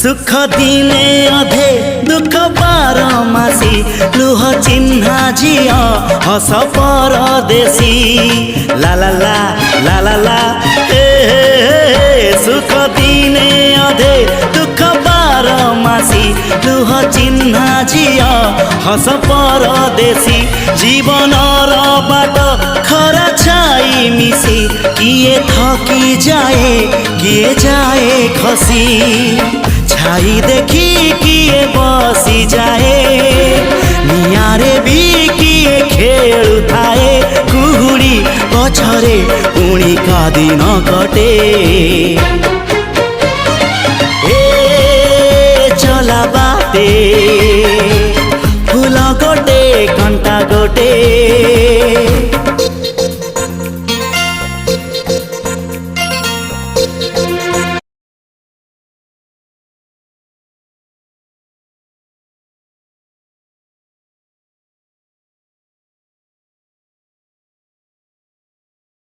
सुख दिने अधे दुख बारमासी लुह चिन्हा झिया हस परदेशी ला ला ला ला ला ला हे सुख दिने अधे दुख बारमासी लुह चिन्हा झिया हस परदेशी जीवन बाट खरा छाई मिसी किए थकी जाए किए जाए खसी छाई देखी किए बसी जाए नियारे भी किए खेलु थाए कुहुड़ी पछरे पुणी का दिन कटे ए चला बाटे फूल गोटे कंटा गोटे